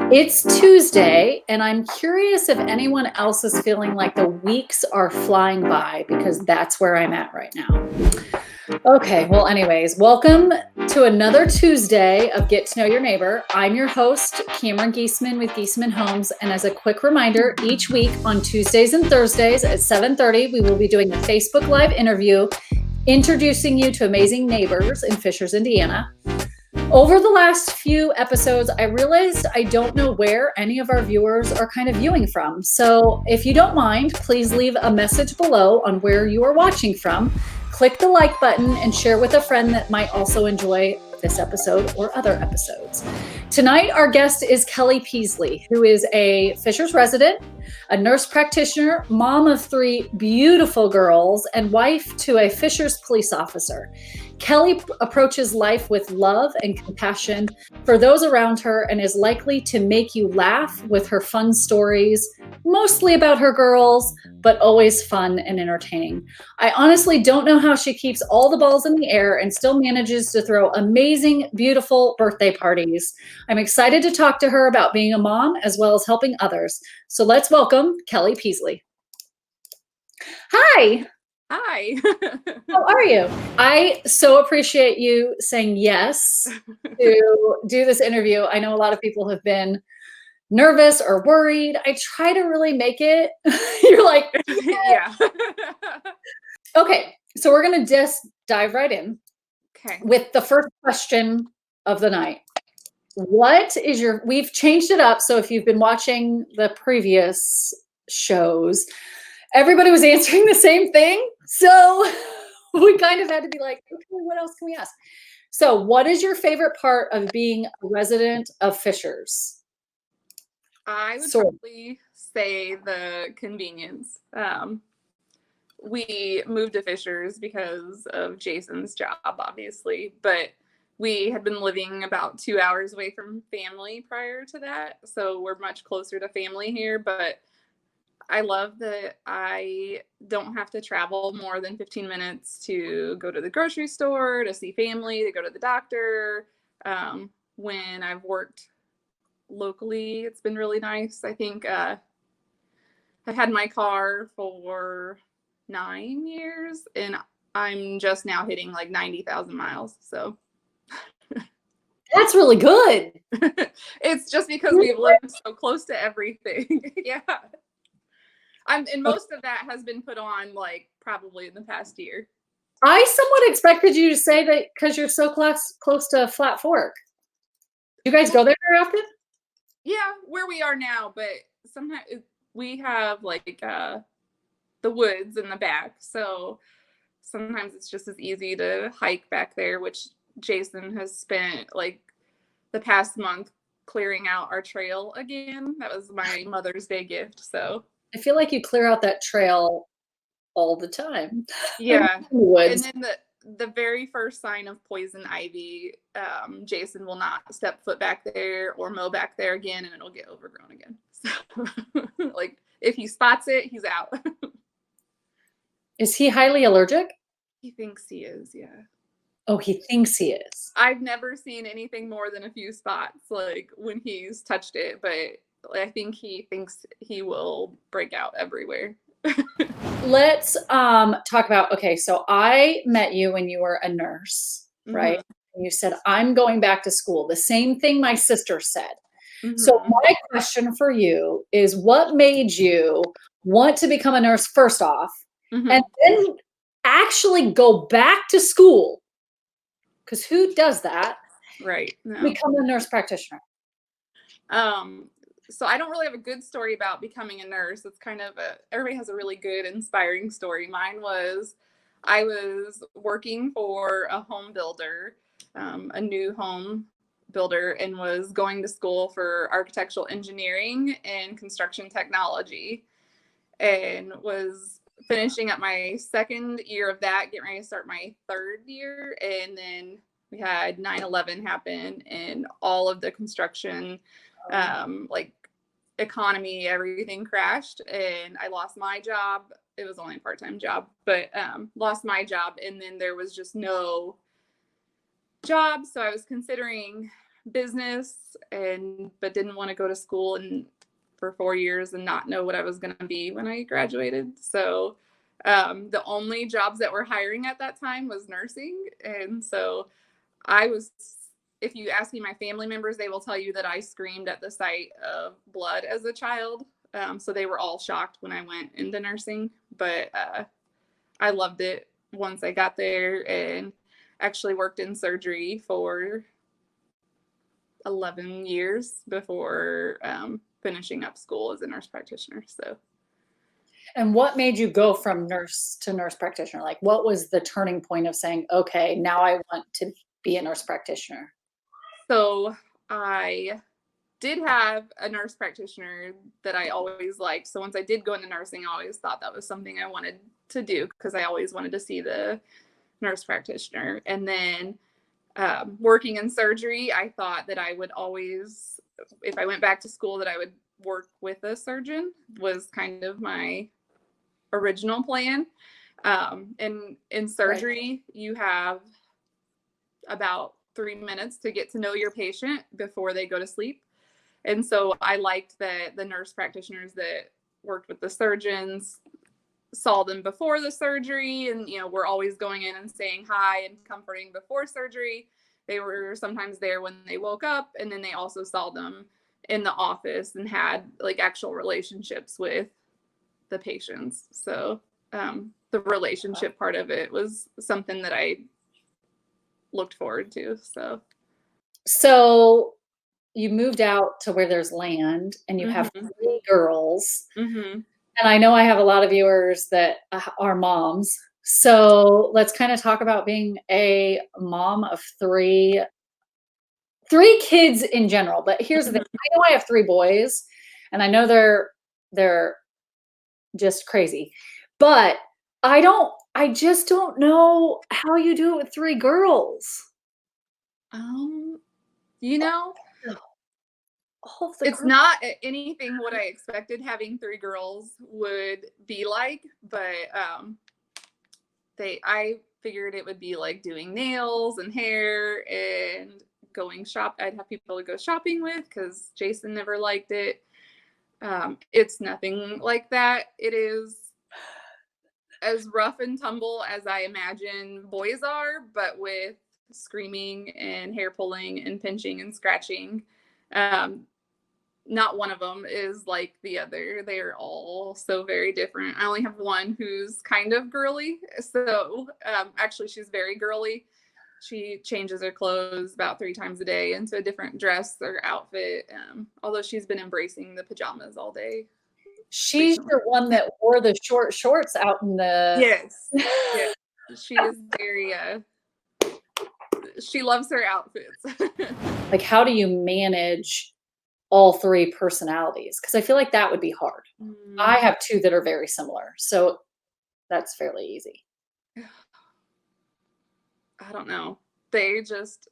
It's Tuesday, and I'm curious if anyone else is feeling like the weeks are flying by because that's where I'm at right now. Okay, well, anyways, welcome to another Tuesday of Get to Know Your Neighbor. I'm your host, Cameron Geesaman with Geesaman Homes, and as a quick reminder, each week on Tuesdays and Thursdays at 7:30, we will be doing a Facebook Live interview introducing you to amazing neighbors in Fishers, Indiana. Over the last few episodes, I realized I don't know where any of our viewers are kind of viewing from. So if you don't mind, please leave a message below on where you are watching from. Click the like button and share with a friend that might also enjoy this episode or other episodes. Tonight, our guest is Kelly Peasley, who is a Fishers resident, a nurse practitioner, mom of 3 beautiful girls, and wife to a Fishers police officer. Kelly approaches life with love and compassion for those around her and is likely to make you laugh with her fun stories, mostly about her girls, but always fun and entertaining. I honestly don't know how she keeps all the balls in the air and still manages to throw amazing, beautiful birthday parties. I'm excited to talk to her about being a mom as well as helping others. So let's welcome Kelly Peasley. Hi. Hi. How are you? I so appreciate you saying yes to do this interview. I know a lot of people have been nervous or worried. I try to really make it. You're like, Yeah. okay. So we're going to just dive right in. Okay. With the first question of the night. We've changed it up. So if you've been watching the previous shows, everybody was answering the same thing. So we kind of had to be like, okay, what else can we ask? So what is your favorite part of being a resident of Fishers? I would probably say the convenience. We moved to Fishers because of Jason's job, obviously, but we had been living about 2 hours away from family prior to that. So we're much closer to family here, but I love that I don't have to travel more than 15 minutes to go to the grocery store, to see family, to go to the doctor. When I've worked locally, it's been really nice. I think I've had my car for 9 years, and I'm just now hitting like 90,000 miles. So that's really good. It's just because we've lived so close to everything. Yeah. And most of that has been put on like probably in the past year. I somewhat expected you to say that because you're so close to Flat Fork. You guys go there very often? Yeah, where we are now, but sometimes we have like the woods in the back, so sometimes it's just as easy to hike back there, which Jason has spent like the past month clearing out our trail again. That was my Mother's Day gift, so I feel like you clear out that trail all the time. Yeah. And then the very first sign of poison ivy, Jason will not step foot back there or mow back there again, and it'll get overgrown again. So, like, if he spots it, he's out. Is he highly allergic? He thinks he is, yeah. Oh, he thinks he is. I've never seen anything more than a few spots, like, when he's touched it, but I think he thinks he will break out everywhere. Let's talk about, okay, so I met you when you were a nurse, right? And you said, I'm going back to school. The same thing my sister said. So my question for you is, what made you want to become a nurse first off, and then actually go back to school? Because who does that? Right. No. Become a nurse practitioner. So I don't really have a good story about becoming a nurse. It's kind of everybody has a really good, inspiring story. Mine was, I was working for a home builder, a new home builder, and was going to school for architectural engineering and construction technology, and was finishing up my second year of that, getting ready to start my third year. And then we had 9/11 happen, and all of the construction, like economy, everything crashed, and I lost my job. It was only a part-time job, but lost my job, and then there was just no job. So I was considering business but didn't want to go to school for 4 years and not know what I was going to be when I graduated. So the only jobs that were hiring at that time was nursing. And so if you ask me my family members, they will tell you that I screamed at the sight of blood as a child. So they were all shocked when I went into nursing, but I loved it once I got there, and actually worked in surgery for 11 years before finishing up school as a nurse practitioner. So, And what made you go from nurse to nurse practitioner? Like, what was the turning point of saying, okay, now I want to be a nurse practitioner? so I did have a nurse practitioner that I always liked. So once I did go into nursing, I always thought that was something I wanted to do because I always wanted to see the nurse practitioner. And then working in surgery, I thought that I would always, if I went back to school, that I would work with a surgeon, was kind of my original plan. And in surgery, you have about 3 minutes to get to know your patient before they go to sleep. And so I liked that the nurse practitioners that worked with the surgeons saw them before the surgery, and we're always going in and saying hi and comforting before surgery. They were sometimes there when they woke up, and then they also saw them in the office and had like actual relationships with the patients. So the relationship part of it was something that I looked forward to. So you moved out to where there's land, and you have 3 girls. Mm-hmm. And I know I have a lot of viewers that are moms. So let's kind of talk about being a mom of 3 kids in general. But here's the thing. I know I have 3 boys, and I know they're just crazy. But I just don't know how you do it with 3 girls. It's not anything what I expected having 3 girls would be like, but I figured it would be like doing nails and hair and going shop. I'd have people to go shopping with because Jason never liked it. It's nothing like that. It is as rough and tumble as I imagine boys are, but with screaming and hair pulling and pinching and scratching. Not one of them is like the other. They're all so very different. I only have one who's kind of girly. So actually, she's very girly. She changes her clothes about 3 times a day into a different dress or outfit. Although she's been embracing the pajamas all day. She's the one that wore the short shorts out in the. Yes. Yeah. She is very. She loves her outfits. Like, how do you manage all 3 personalities? Because I feel like that would be hard. I have 2 that are very similar, so that's fairly easy. I don't know. They just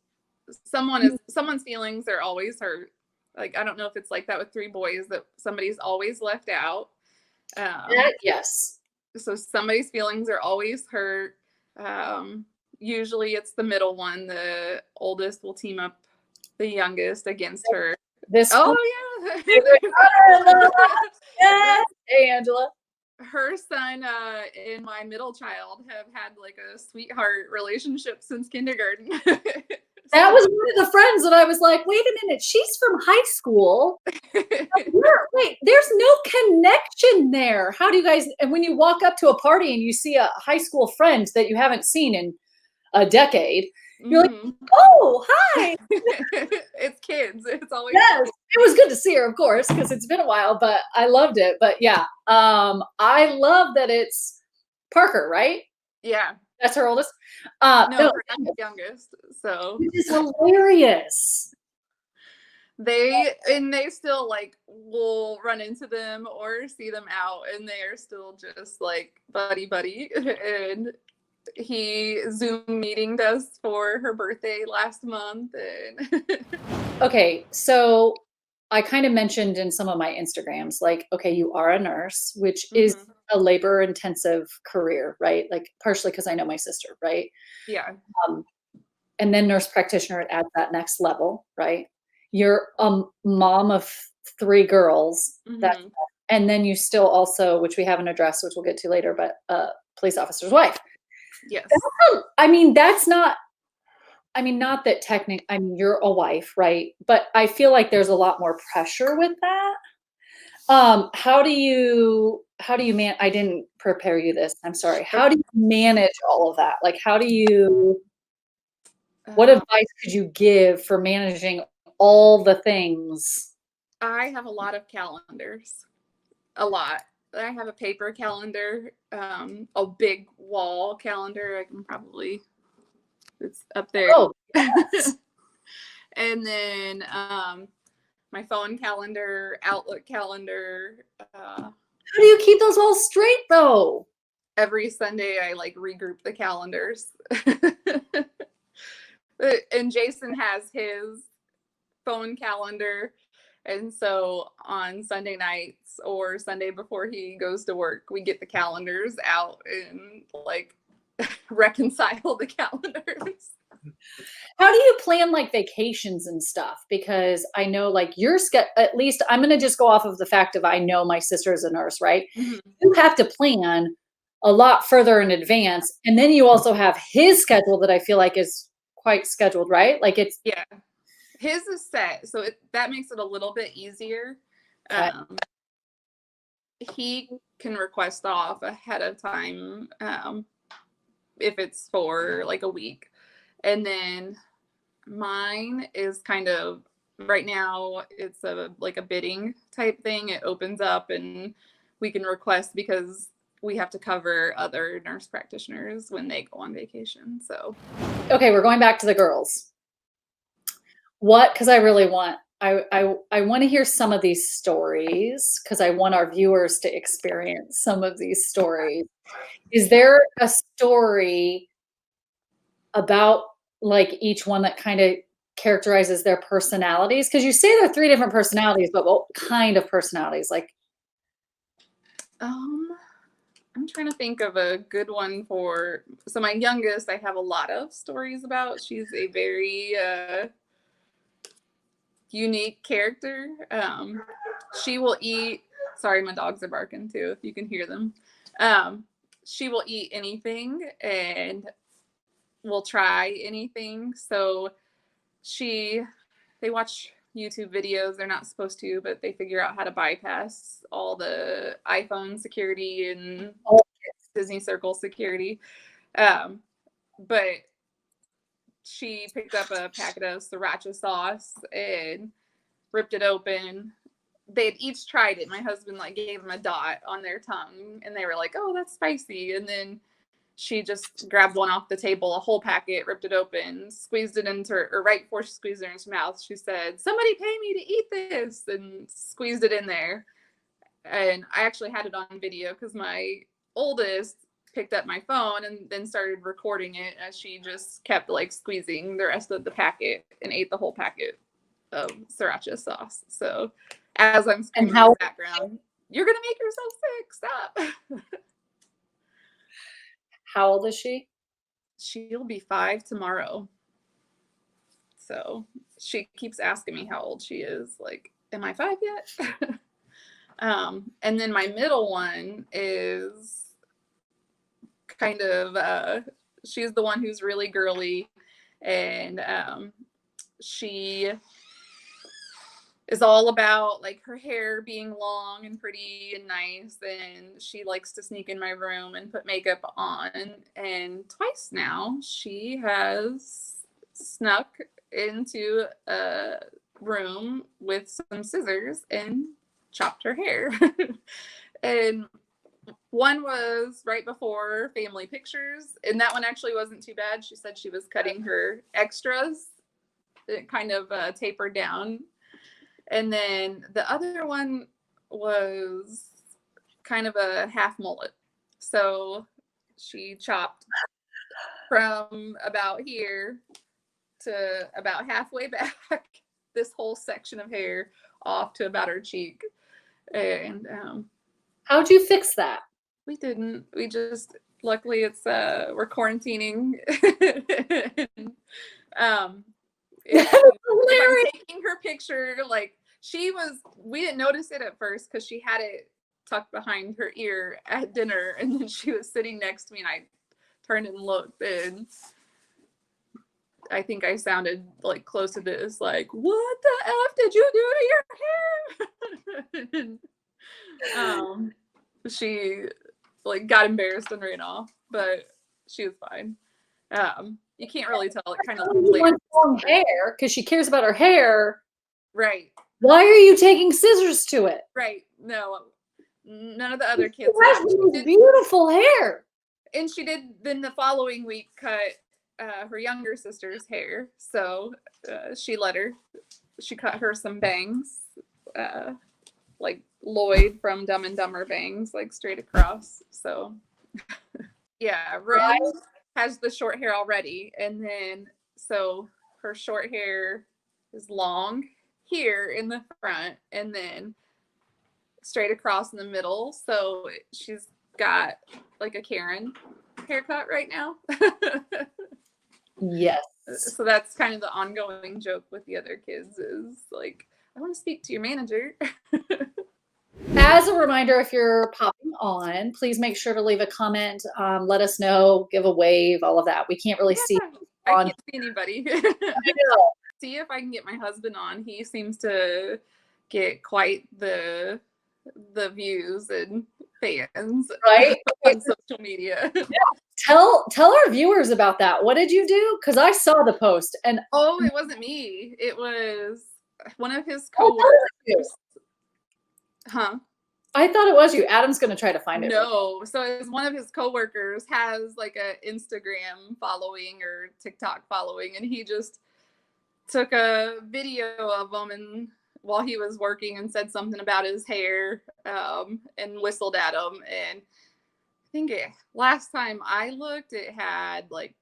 someone's feelings are always hurt. Like, I don't know if it's like that with 3 boys, that somebody's always left out. Yes. So somebody's feelings are always hurt. Usually it's the middle one. The oldest will team up the youngest against her. Yeah. Yes. Hey, Angela. Her son and my middle child have had like a sweetheart relationship since kindergarten. That was one of the friends that I was like, wait a minute, she's from high school. Wait, there's no connection there. How do you guys, and when you walk up to a party and you see a high school friend that you haven't seen in a decade, you're like, oh, hi. It's kids. It's always yes. It was good to see her, of course, because it's been a while, but I loved it. But yeah, I love that it's Parker, right? Yeah. That's her oldest? No, her youngest. So it's hilarious. They still like will run into them or see them out, and they are still just like buddy. And he Zoom meetinged us for her birthday last month. And okay, so I kind of mentioned in some of my Instagrams, like, okay, you are a nurse, which is a labor intensive career, right? Like partially because I know my sister, right? Yeah. and then nurse practitioner at that next level, right? You're a mom of 3 girls, that's Mhm. and then you still also, which we haven't addressed, which we'll get to later, but police officer's wife. Yes. That's I mean, that's not I mean, not that I mean, you're a wife, right? But I feel like there's a lot more pressure with that. How do you I didn't prepare you this, I'm sorry. How do you manage all of that? Like, what Uh, advice could you give for managing all the things? I have a lot of calendars. A lot. I have a paper calendar, a big wall calendar. I can probably it's up there. Oh, yes. And then my phone calendar, Outlook calendar. How do you keep those all straight, though? Every Sunday, I like regroup the calendars. And Jason has his phone calendar. And so on Sunday nights or Sunday before he goes to work, we get the calendars out and like reconcile the calendars. How do you plan, like, vacations and stuff? Because I know, like, at least I'm gonna just go off of the fact of I know my sister is a nurse, right? Mhm. You have to plan a lot further in advance, and then you also have his schedule that I feel like is quite scheduled, right? Like, it's Yeah. His is set, so that makes it a little bit easier. okay. Um, he can request off ahead of time if it's for like a week. And then mine is kind of right now it's a like a bidding type thing. It opens up and we can request because we have to cover other nurse practitioners when they go on vacation. So Okay, we're going back to the girls. Because I really want I wanna hear some of these stories because I want our viewers to experience some of these stories. Is there a story about, like, each one that kinda characterizes their personalities? Because you say there are 3 different personalities, but what kind of personalities? Like um I'm trying to think of a good one for so my youngest I have a lot of stories about. She's a very unique character. She will eat. Sorry, my dogs are barking too. If you can hear them, she will eat anything and will try anything. So she, they watch YouTube videos. They're not supposed to, but they figure out how to bypass all the iPhone security and oh, Disney Circle security. Um, but she picked up a packet of sriracha sauce and ripped it open. They had each tried it. My husband like gave them a dot on their tongue and they were like, "Oh, that's spicy." And then she just grabbed one off the table, a whole packet, ripped it open, squeezed it into her, or right before she squeezed it in her mouth, she said, "Somebody pay me to eat this," and squeezed it in there. And I actually had it on video because my oldest picked up my phone and then started recording it as she just kept like squeezing the rest of the packet and ate the whole packet of sriracha sauce. So as I'm and screaming in the background, "You're gonna make yourself sick! Stop!" how old is she? She'll be 5 tomorrow. So she keeps asking me how old she is. Like, am I 5 yet? And then my middle one is kind of she's the one who's really girly and she is all about like her hair being long and pretty and nice, and she likes to sneak in my room and put makeup on, and twice now she has snuck into a room with some scissors and chopped her hair. And one was right before family pictures, and that one actually wasn't too bad. She said she was cutting her extras. It kind of tapered down. And then the other one was kind of a half mullet. So she chopped from about here to about halfway back this whole section of hair off to about her cheek. And How'd you fix that? we didn't. We just luckily it's we're quarantining. If, That's if I'm hilarious. taking her picture, like we didn't notice it at first because she had it tucked behind her ear at dinner, and then she was sitting next to me, and I turned and looked, and I think I sounded like close to this, like, "What the F did you do to your hair?" And, she like got embarrassed and ran off, but she was fine. You can't really tell. It kind of She wants long hair because she cares about her hair. Right. Why are you taking scissors to it? Right. No, none of the other She kids has have. these beautiful hair. And she did then the following week cut her younger sister's hair. So she cut her some bangs, like Lloyd from Dumb and Dumber bangs, like straight across. So yeah, Ren has the short hair already. And then so her short hair is long here in the front and then straight across in the middle. So she's got like a Karen haircut right now. Yes. So that's kind of the ongoing joke with the other kids is like, I want to speak to your manager. As a reminder, if you're popping on, please make sure to leave a comment. Let us know, give a wave, all of that. We can't really see. I can't see anybody. I know. See if I can get my husband on. He seems to get quite the views and fans Right? on social media. Yeah. Tell our viewers about that. What did you do? Because I saw the post and oh, it wasn't me. It was one of his oh, coworkers. Huh? I thought it was you. Adam's gonna try to find it. No, so it's one of his coworkers has like a Instagram following or TikTok following, and he just took a video of him and while he was working and said something about his hair and whistled at him. And I think last time I looked, it had like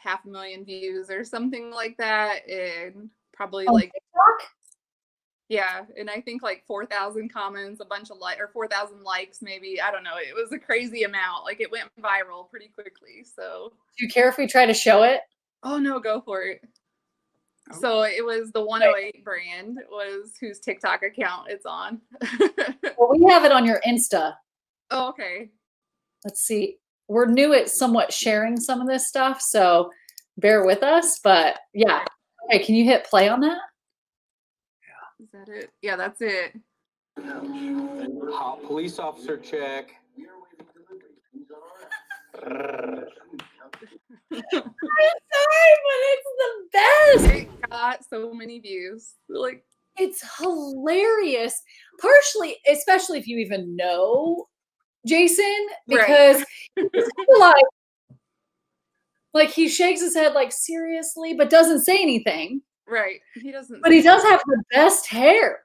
500,000 views or something like that, and probably like TikTok? yeah, and I think like 4,000 comments, a bunch of or 4,000 likes, maybe. I don't know. It was a crazy amount. Like it went viral pretty quickly. So, do you care if we try to show it? oh no, go for it. So it was the 108 brand was whose TikTok account it's on. Well, we have it on your Insta. Oh, okay. Let's see. We're new at somewhat sharing some of this stuff, so bear with us. But yeah. Okay, can you hit play on that? Is that it? Yeah, that's it. Hot police officer check. I'm sorry, but it's the best. It got so many views. Like it's hilarious. Partially, especially if you even know Jason, because right. like he shakes his head like seriously, but doesn't say anything. Right. He doesn't. But he does have the best hair.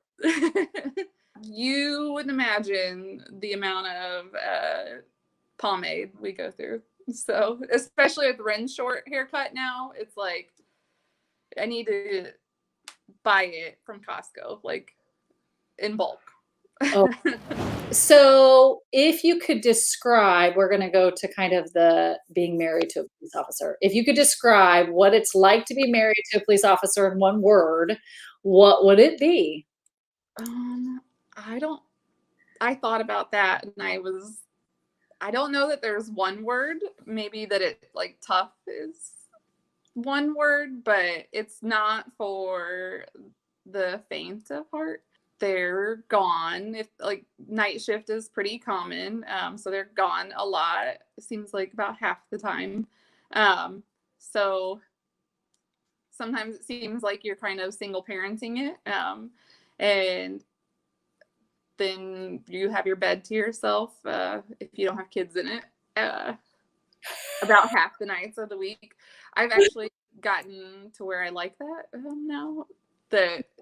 You wouldn't imagine the amount of pomade we go through. So, especially with Ren's short haircut now, it's like I need to buy it from Costco, like in bulk. Oh. So, if you could describe, we're going to go to kind of the being married to a police officer. If you could describe what it's like to be married to a police officer in one word, what would it be? I thought about that and I don't know that there's one word, maybe that it like tough is one word, but it's not for the faint of heart. They're gone. If like night shift is pretty common, so they're gone a lot. It seems like about half the time. So sometimes it seems like you're kind of single parenting it, and then you have your bed to yourself if you don't have kids in it. About half the nights of the week. I've actually gotten to where I like that now.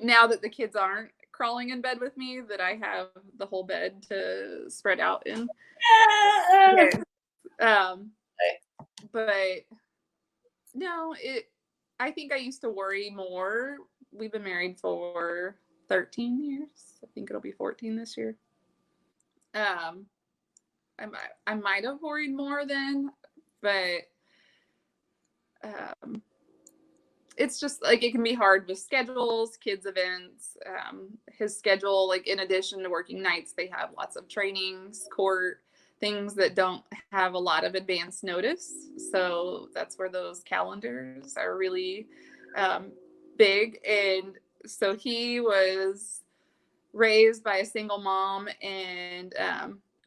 Now that the kids aren't crawling in bed with me, that I have the whole bed to spread out in. But no, I think I used to worry more. We've been married for 13 years. I think it'll be 14 this year. I might have worried more then, but it's just like it can be hard with schedules, kids events. His schedule, like in addition to working nights, they have lots of trainings, court things that don't have a lot of advance notice. So that's where those calendars are really big. And so he was raised by a single mom and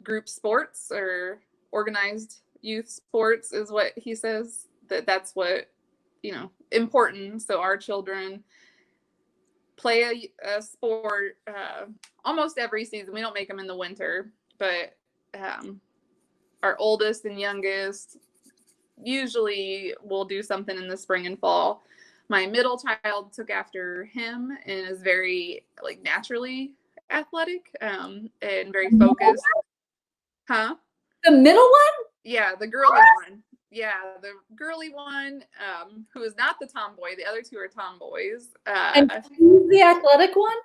group sports or organized youth sports is what he says that's what important. So our children play a sport almost every season. We don't make them in the winter, but our oldest and youngest usually will do something in the spring and fall. My middle child took after him and is very like naturally athletic and very focused. Huh? The middle one? Yeah, the girly one. Yeah, the girly one, who is not the tomboy. The other two are tomboys. And she's the athletic one?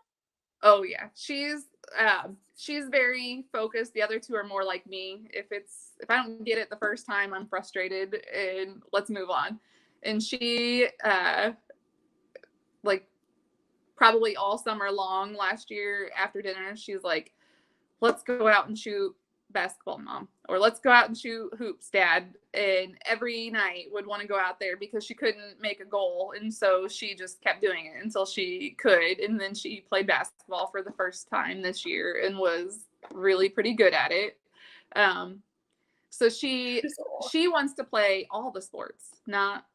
Oh yeah, she's very focused. The other two are more like me. If I don't get it the first time, I'm frustrated and let's move on. And she like probably all summer long last year after dinner, she's like, let's go out and shoot basketball, Mom, or let's go out and shoot hoops, Dad. And every night would want to go out there because she couldn't make a goal, and so she just kept doing it until she could. And then she played basketball for the first time this year and was really pretty good at it. So she wants to play all the sports, not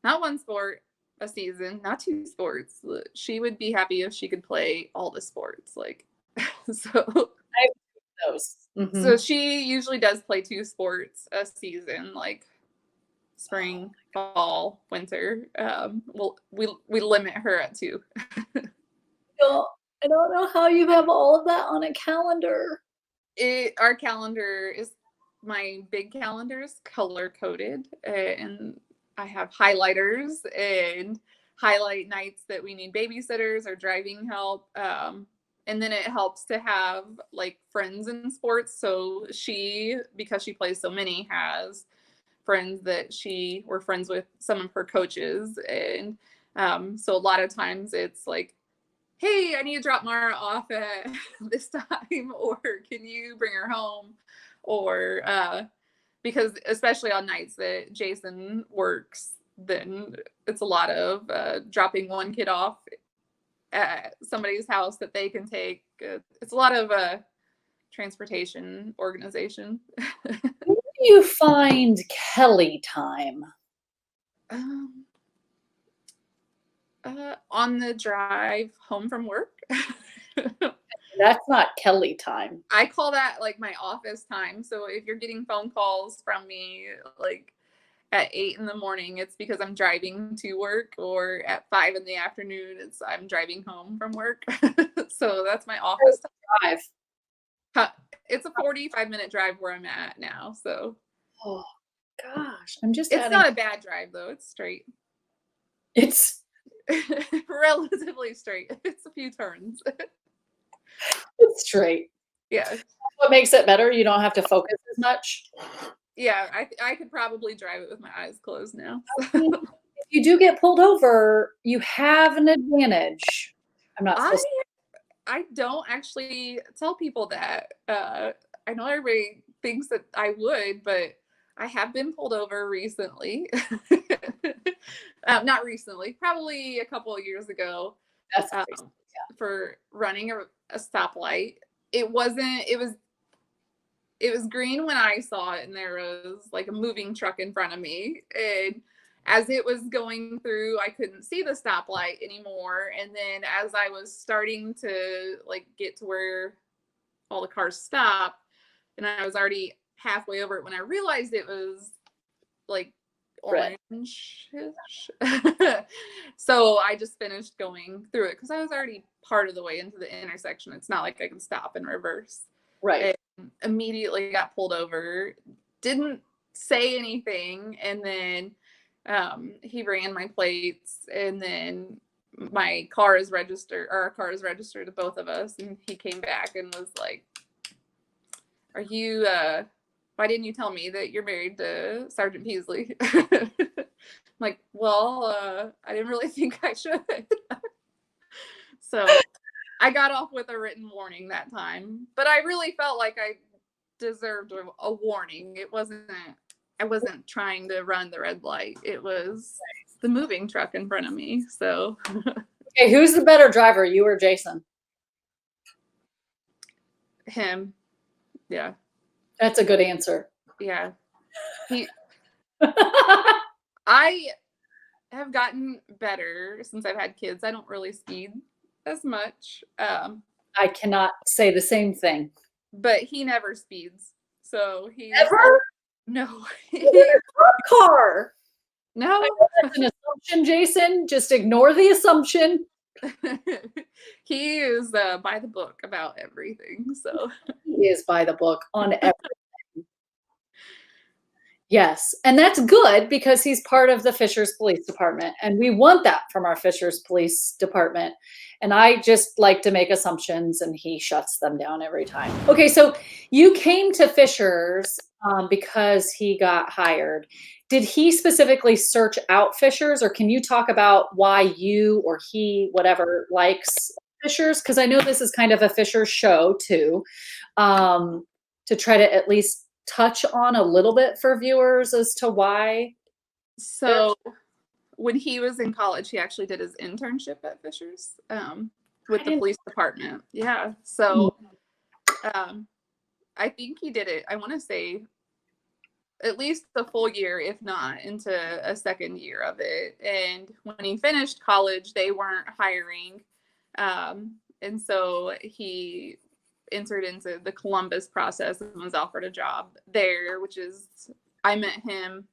one sport a season, not two sports. She would be happy if she could play all the sports, like so. Those. Mm-hmm. So she usually does play two sports a season, like spring, fall, winter. We limit her at two. I don't know how you have all of that on a calendar. Our calendar is my big calendar is color coded, and I have highlighters and highlight nights that we need babysitters or driving help. And then it helps to have like friends in sports. So because she plays so many, has friends that she were friends with some of her coaches. And so a lot of times it's like, hey, I need to drop Mara off at this time, or can you bring her home? Or because especially on nights that Jason works, then it's a lot of dropping one kid off at somebody's house that they can take. It's a lot of transportation organization. Where do you find Kelly time? On the drive home from work. That's not Kelly time. I call that like my office time. So if you're getting phone calls from me like at 8 a.m, it's because I'm driving to work, or at 5 p.m, I'm driving home from work. So that's my office drive. It's a 45-minute drive where I'm at now. So, oh gosh, it's not a bad drive though. It's straight. It's relatively straight. It's a few turns. It's straight. Yeah. That's what makes it better. You don't have to focus as much. Yeah, I could probably drive it with my eyes closed now. If you do get pulled over, you have an advantage. I'm not supposed I don't actually tell people that. I know everybody thinks that I would, but I have been pulled over recently. Not recently, probably a couple of years ago. That's for running a stoplight. It was green when I saw it, and there was like a moving truck in front of me. And as it was going through, I couldn't see the stoplight anymore. And then as I was starting to like get to where all the cars stopped, and I was already halfway over it when I realized it was like orange. So I just finished going through it because I was already part of the way into the intersection. It's not like I can stop and reverse. Right. And immediately got pulled over, didn't say anything, and then he ran my plates, and then our car is registered to both of us, and he came back and was like, are you why didn't you tell me that you're married to Sergeant Peasley? like, well, I didn't really think I should. So I got off with a written warning that time, but I really felt like I deserved a warning. I wasn't trying to run the red light. It was the moving truck in front of me. So Okay, who's the better driver, you or Jason? him, yeah, That's a good answer. yeah. I have gotten better since I've had kids. I don't really speed as much, I cannot say the same thing. but he never speeds. So he's Ever? no, Car. no. That's an assumption, Jason. Just ignore the assumption. He is by the book about everything. So He is by the book on everything. Yes, and that's good because he's part of the Fishers Police Department, and we want that from our Fishers Police Department. And I just like to make assumptions, and he shuts them down every time. Okay, so you came to Fishers because he got hired. Did he specifically search out Fishers, or can you talk about why you or he, whatever, likes Fishers? Because I know this is kind of a Fishers show too, to try to at least touch on a little bit for viewers as to why. So when he was in college, he actually did his internship at Fishers with the police department. Yeah. So I think he did it, I want to say, at least the full year, if not into a second year of it. And when he finished college, they weren't hiring. And so he entered into the Columbus process and was offered a job there, which is, I met him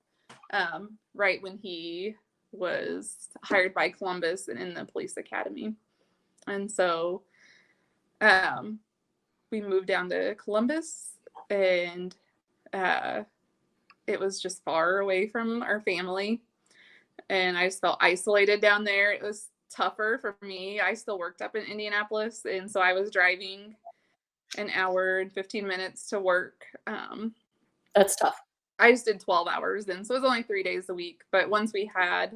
right when he was hired by Columbus and in the police academy. And so we moved down to Columbus, and it was just far away from our family. And I just felt isolated down there. It was tougher for me. I still worked up in Indianapolis, and so I was driving an hour and 15 minutes to work. That's tough. I just did 12 hours then, so it was only 3 days a week. But once we had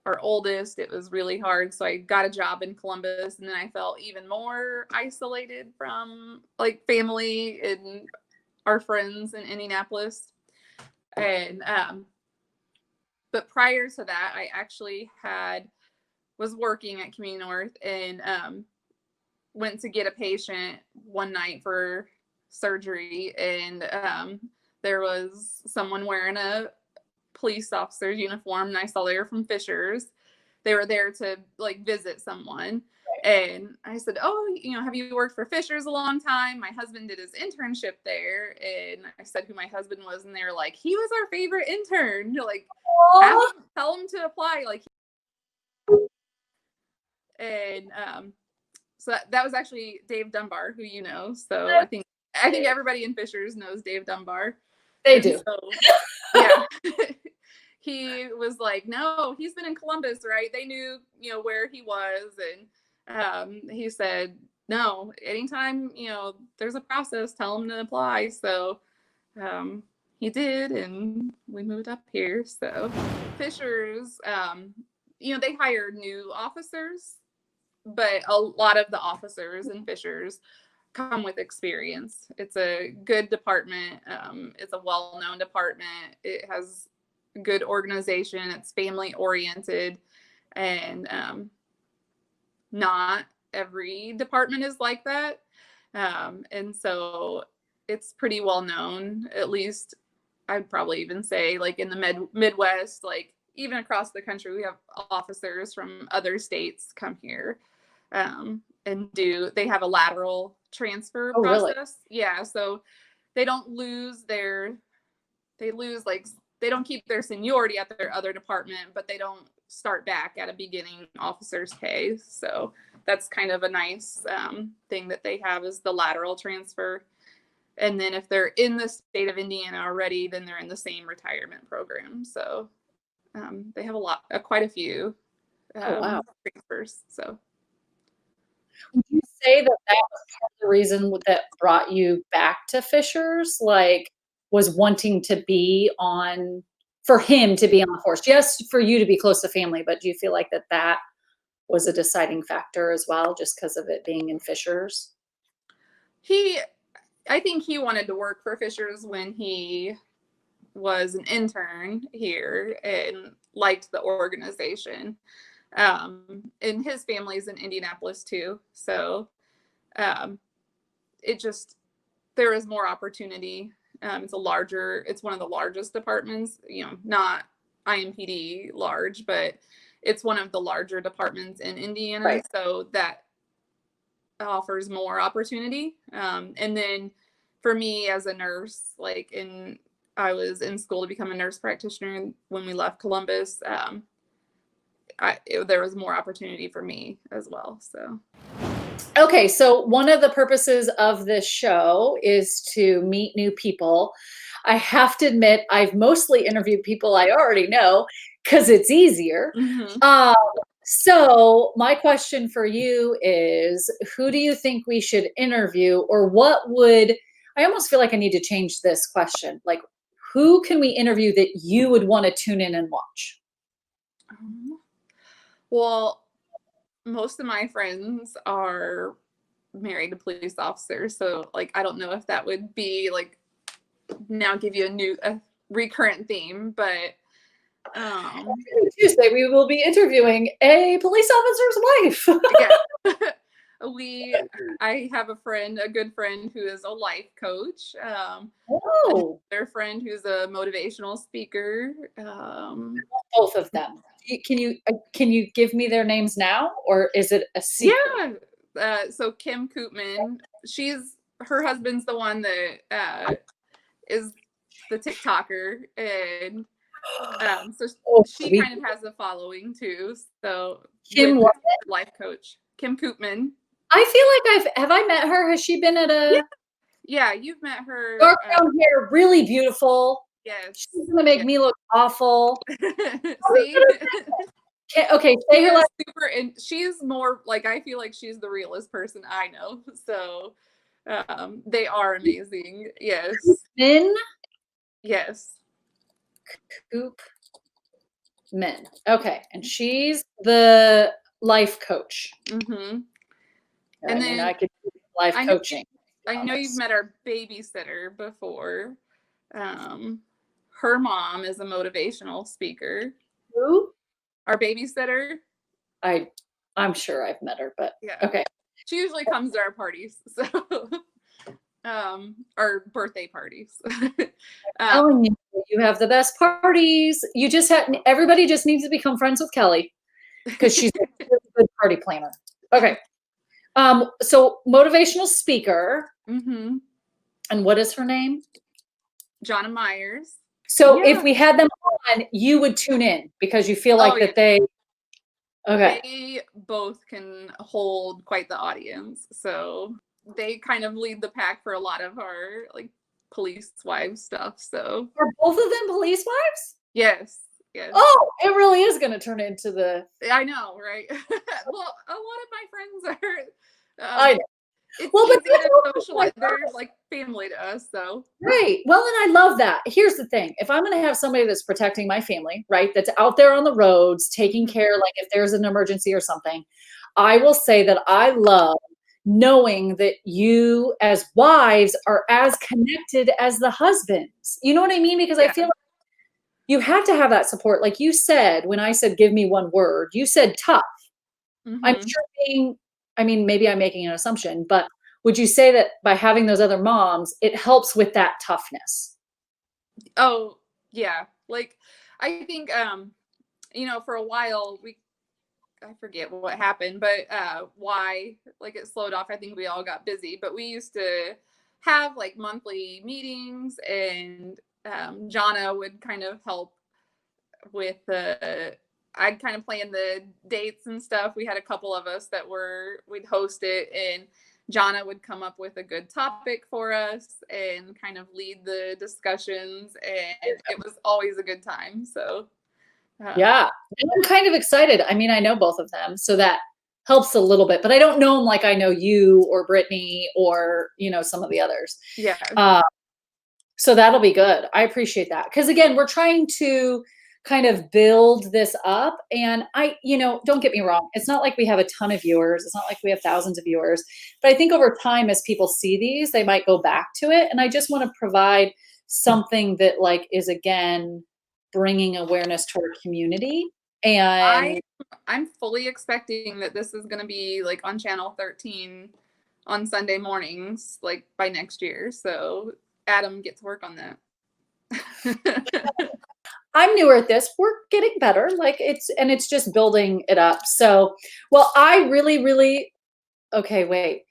our oldest, it was really hard. So I got a job in Columbus, and then I felt even more isolated from like family and our friends in Indianapolis. And but prior to that, I actually was working at Community North, and went to get a patient one night for surgery, and there was someone wearing a police officer's uniform, and I saw they were from Fishers. They were there to like visit someone. And I said, oh, have you worked for Fishers a long time? My husband did his internship there. And I said who my husband was, and they were like, he was our favorite intern. Like, tell him to apply. Like, and so that was actually Dave Dunbar, who you know. So I think everybody in Fishers knows Dave Dunbar. They do. So, yeah. He was like, no, he's been in Columbus, right? They knew, where he was. And he said, no, anytime, there's a process, tell him to apply. So he did, and we moved up here. So Fishers, they hired new officers, but a lot of the officers in Fishers come with experience. It's a good department. It's a well-known department. It has good organization. It's family oriented, and not every department is like that. And so it's pretty well known. At least I'd probably even say, like, in the Midwest, like even across the country, we have officers from other states come here. And they have a lateral transfer process. Really? Yeah. So they don't they don't keep their seniority at their other department, but they don't start back at a beginning officer's pay. So that's kind of a nice thing that they have, is the lateral transfer. And then if they're in the state of Indiana already, then they're in the same retirement program. So they have quite a few transfers. So. Would you say that was part of the reason that brought you back to Fishers? Like, was wanting to be on for him to be on the force? Yes, for you to be close to family, but do you feel like that was a deciding factor as well, just because of it being in Fishers? I think he wanted to work for Fishers when he was an intern here and liked the organization. And his family's in Indianapolis too. So it just, there is more opportunity. It's one of the largest departments, not IMPD large, but it's one of the larger departments in Indiana. Right. So that offers more opportunity. And then for me as a nurse, I was in school to become a nurse practitioner when we left Columbus. There was more opportunity for me as well. So. Okay, so one of the purposes of this show is to meet new people. I have to admit, I've mostly interviewed people I already know because it's easier. Mm-hmm. So my question for you is, who do you think we should interview, or I almost feel like I need to change this question. Like, who can we interview that you would want to tune in and watch? Well, most of my friends are married to police officers, so I don't know if that would be now give you a recurrent theme, but Tuesday we will be interviewing a police officer's wife. Yeah. I have a good friend who is a life coach. Another friend who's a motivational speaker. Both of them. Can you give me their names now, or is it a secret? Yeah. So Kim Koopman, her husband's the one that is the TikToker, and so she kind of has a following too. So Kim, with life coach Kim Koopman. I feel like have I met her? Has she been at a? Yeah, you've met her. Dark brown hair, really beautiful. Yes. She's gonna make me look awful. See? Okay, say her last. Super, and she's more I feel like she's the realest person I know. So they are amazing. Yes. Min? Yes. Koopman. Okay, and she's the life coach. Mm-hmm. And then I could do life coaching. I know you've met our babysitter before. Her mom is a motivational speaker. Who? Our babysitter. I'm sure I've met her, but yeah. Okay. She usually comes to our parties, so our birthday parties. I'm telling you, you have the best parties. Everybody just needs to become friends with Kelly because she's a good party planner. Okay. So motivational speaker. Mm-hmm. And what is her name? Jonna Myers. So if we had them on, you would tune in because you feel like they. Okay. They both can hold quite the audience. So they kind of lead the pack for a lot of our police wives stuff. So are both of them police wives? Yes. Yes. Oh, it really is going to turn into the. I know, right? Well, a lot of my friends are. I know. It's but they're family to us, so. Right. Well, and I love that. Here's the thing. If I'm going to have somebody that's protecting my family, right, that's out there on the roads, taking care, if there's an emergency or something, I will say that I love knowing that you as wives are as connected as the husbands. You know what I mean? Because I feel like you have to have that support. Like you said, when I said, give me one word, you said tough. Mm-hmm. I'm sure maybe I'm making an assumption, but would you say that by having those other moms, it helps with that toughness? Oh, yeah. I think, for a while, I forget what happened, but why, it slowed off. I think we all got busy, but we used to have monthly meetings, and Jonna would kind of help with I'd kind of plan the dates and stuff. We had a couple of us that we'd host it, and Jonna would come up with a good topic for us and kind of lead the discussions, and it was always a good time. So yeah, and I'm kind of excited. I mean, I know both of them, so that helps a little bit, but I don't know them like I know you or Brittany or some of the others. Yeah. So that'll be good. I appreciate that. Because again, we're trying to kind of build this up. And don't get me wrong, it's not like we have a ton of viewers. It's not like we have thousands of viewers. But I think over time, as people see these, they might go back to it. And I just want to provide something that like is again bringing awareness to our community. And I'm fully expecting that this is going to be like on channel 13 on Sunday mornings, like by next year. So Adam, get to work on that. I'm newer at this. We're getting better. Like it's just building it up. So, well, I really, really, okay, wait.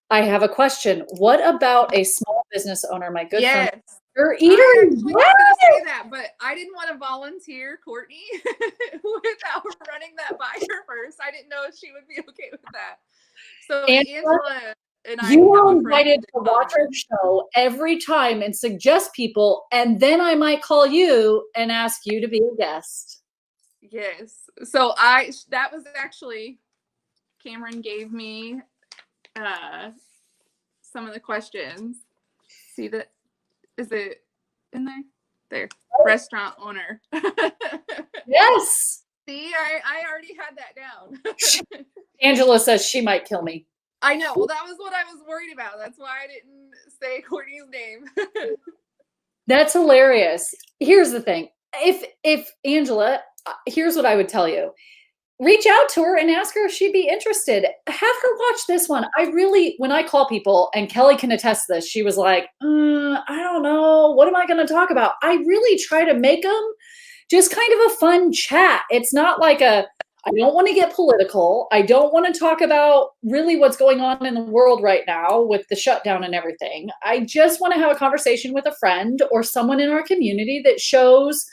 I have a question. What about a small business owner, my good friend? Yes. Your eater? I actually was going to say that, but I didn't want to volunteer Courtney without running that by her first. I didn't know if she would be okay with that. So Angela and I you have are a invited friend to watch our show every time and suggest people, and then I might call you and ask you to be a guest. Yes. So that was actually, Cameron gave me some of the questions. See that? Is it in there? There. Restaurant owner. Yes. See, I already had that down. Angela says she might kill me. I know. Well, that was what I was worried about. That's why I didn't say Courtney's name. That's hilarious. Here's the thing. If Angela, here's what I would tell you. Reach out to her and ask her if she'd be interested. Have her watch this one. When I call people, and Kelly can attest this, she was like, I don't know. What am I going to talk about? I really try to make them just kind of a fun chat. It's not like I don't want to get political. I don't want to talk about really what's going on in the world right now with the shutdown and everything. I just want to have a conversation with a friend or someone in our community that shows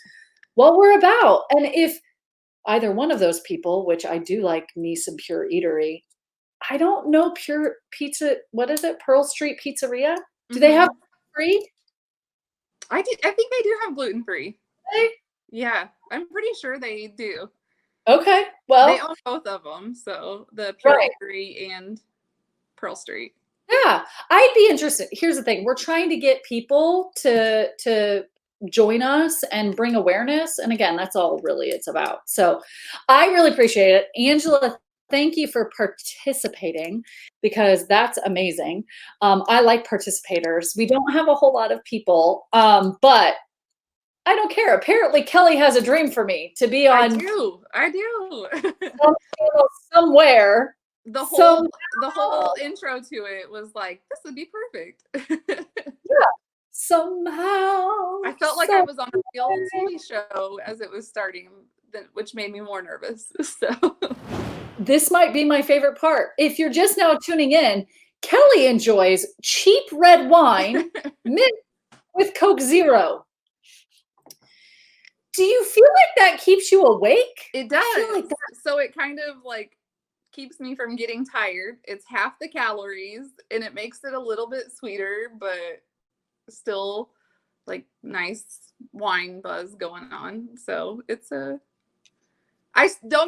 what we're about. And if either one of those people, which I do like me some Pure Eatery. I don't know Pure Pizza. What is it? Pearl Street Pizzeria? Do they have free? I think they do have gluten-free. Okay. Yeah, I'm pretty sure they do. Okay. Well, they own both of them. So the Pure Eatery and Pearl Street. Yeah, I'd be interested. Here's the thing. We're trying to get people to join us and bring awareness. And again, that's all really it's about. So I really appreciate it. Angela, thank you for participating because that's amazing. I like participators. We don't have a whole lot of people, but I don't care. Apparently Kelly has a dream for me to be on I do. somewhere. The whole intro to it was like, this would be perfect. Yeah. Somehow. I felt like I was on a real TV show as it was starting, which made me more nervous. So this might be my favorite part. If you're just now tuning in, Kelly enjoys cheap red wine mixed with Coke Zero. Do you feel like that keeps you awake? It does. So it kind of like keeps me from getting tired. It's half the calories and it makes it a little bit sweeter, but still like nice wine buzz going on. So it's don't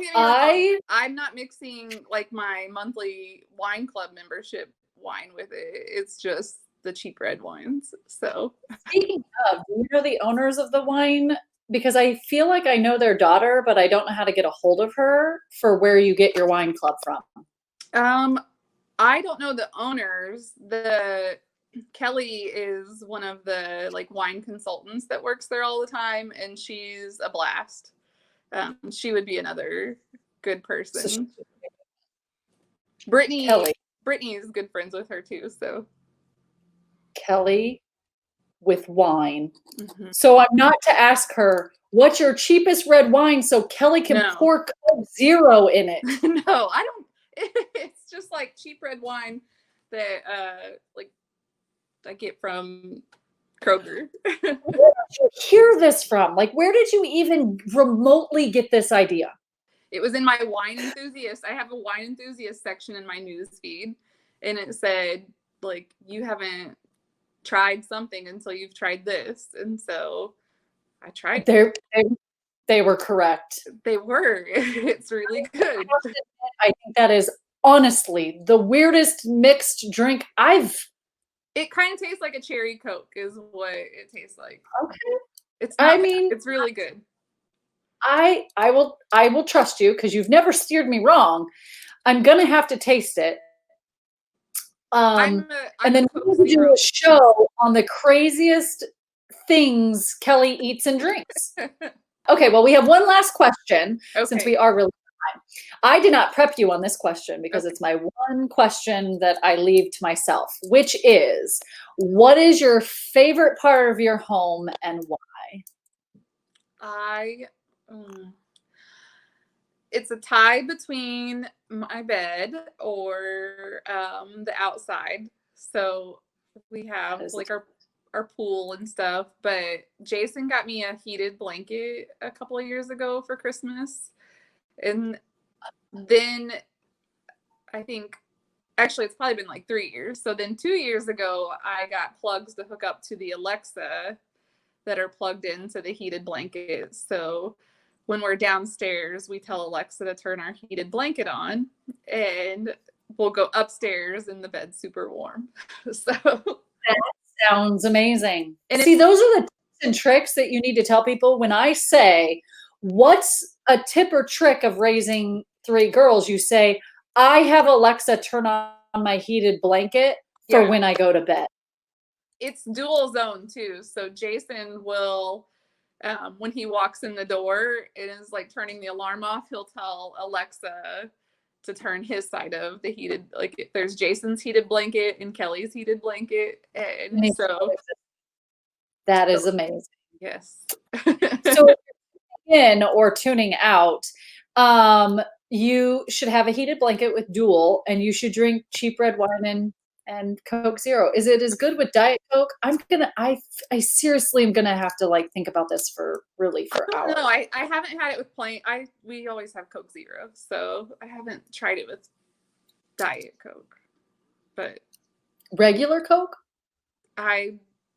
get me wrong, I'm not mixing like my monthly wine club membership wine with it. It's just the cheap red wines. So speaking of, do you know the owners of the wine? Because I feel like I know their daughter, but I don't know how to get a hold of her for where you get your wine club from. I don't know the owners. Kelly is one of the like wine consultants that works there all the time, and she's a blast. She would be another good person. Brittany is good friends with her too. So Kelly with wine. Mm-hmm. So I'm not to ask her, what's your cheapest red wine so Kelly can pour Coke Zero in it? No, I don't. It's just like cheap red wine that like I get from Kroger. Where did you hear this from? Like, where did you even remotely get this idea? It was in my wine enthusiast. I have a wine enthusiast section in my news feed, and it said, like, you haven't tried something until you've tried this. And so I tried. They were correct. They were. It's really good. I think that is honestly the weirdest mixed drink I've It kind of tastes like a cherry Coke is what it tastes like. Okay. It's I not mean, bad. It's really good. I will trust you because you've never steered me wrong. I'm gonna have to taste it. I'm And a then Coke we'll do Zero. a show on the craziest things Kelly eats and drinks. Okay, well, we have one last question since we Okay. are really time. I did not prep you on this question because Okay. it's my one question that I leave to myself, which is, what is your favorite part of your home and why? I it's a tie between my bed or the outside. So we That have is like our pool and stuff, but Jason got me a heated blanket a couple of years ago for Christmas. And then I think actually it's probably been like 3 years. So then 2 years ago, I got plugs to hook up to the Alexa that are plugged into the heated blanket. So when we're downstairs, we tell Alexa to turn our heated blanket on and we'll go upstairs and the bed's super warm. So that sounds amazing. and See, it's those are the tips and tricks that you need to tell people. When I say, what's a tip or trick of raising 3 girls, you say, I have Alexa turn on my heated blanket for yeah, when I go to bed. it's dual zone too. So Jason will when he walks in the door, it is like turning the alarm off. He'll tell Alexa to turn his side of the heated, like there's Jason's heated blanket and Kelly's heated blanket. And so, That is amazing. yes. So if you're in or tuning out, you should have a heated blanket with Dual, and you should drink cheap red wine and Coke Zero. Is it as good with Diet Coke? I seriously am gonna have to like think about this for hours. No, I haven't had it with plain. We always have Coke Zero, so I haven't tried it with Diet Coke. But Regular Coke?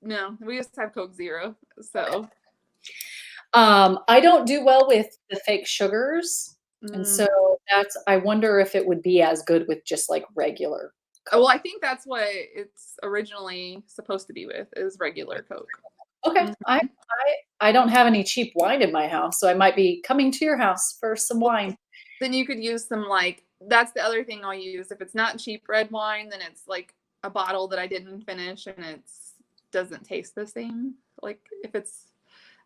no, we just have Coke Zero. So I don't do well with the fake sugars, and mm. so I wonder if it would be as good with just like regular Coke. Well, I think that's what it's originally supposed to be with is regular Coke. Okay. Mm-hmm. I don't have any cheap wine in my house, so I might be coming to your house for some wine. Then you could use some that's the other thing I'll use. If it's not cheap red wine, then it's like a bottle that I didn't finish and it doesn't taste the same. Like if it's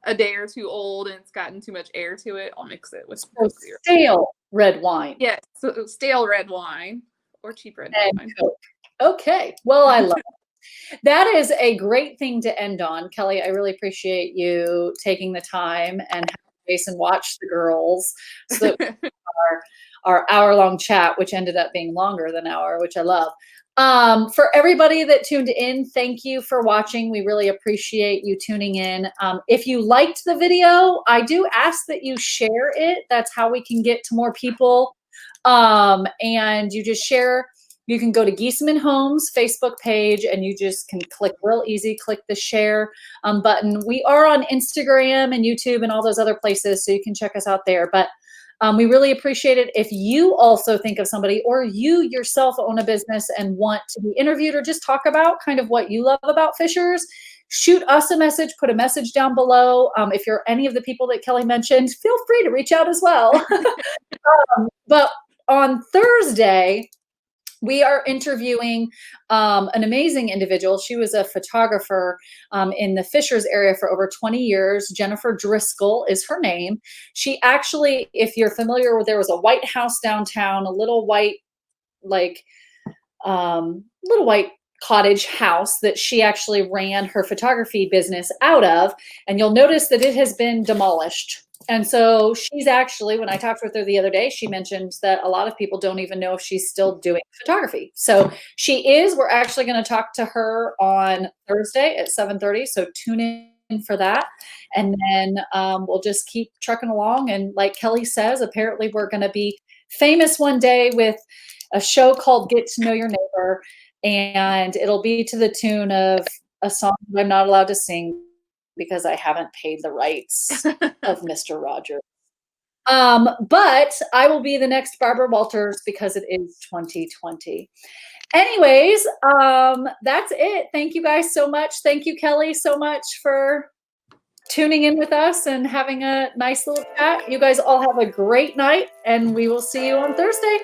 a day or two old and it's gotten too much air to it, I'll mix it with Coke Zero. Stale red wine. Yes, so stale red wine or cheap red wine. Coke. Okay. Well, I love it. That is a great thing to end on. Kelly, I really appreciate you taking the time and having Jason watch the girls so that our hour-long chat, which ended up being longer than an hour, which I love. For everybody that tuned in, thank you for watching. We really appreciate you tuning in. If you liked the video, I do ask that you share it. That's how we can get to more people. And you just share. You can go to Geesaman Homes Facebook page and you just can click real easy, click the share button. We are on Instagram and YouTube and all those other places, so you can check us out there. But we really appreciate it. If you also think of somebody or you yourself own a business and want to be interviewed or just talk about kind of what you love about Fishers, shoot us a message, put a message down below. If you're any of the people that Kelly mentioned, feel free to reach out as well. But on Thursday, we are interviewing an amazing individual. She was a photographer in the Fishers area for over 20 years. Jennifer Driscoll is her name. She actually, if you're familiar with, there was a white house downtown, a little white, little white cottage house that she actually ran her photography business out of. And you'll notice that it has been demolished. And so she's actually, when I talked with her the other day, she mentioned that a lot of people don't even know if she's still doing photography. So she is. We're actually going to talk to her on Thursday at 7:30. So tune in for that. And then we'll just keep trucking along. And like Kelly says, apparently we're going to be famous one day with a show called Get to Know Your Neighbor. And it'll be to the tune of a song I'm not allowed to sing because I haven't paid the rights of Mr. Rogers. But I will be the next Barbara Walters because it is 2020. Anyways, that's it. Thank you guys so much. Thank you, Kelly, so much for tuning in with us and having a nice little chat. You guys all have a great night, and we will see you on Thursday.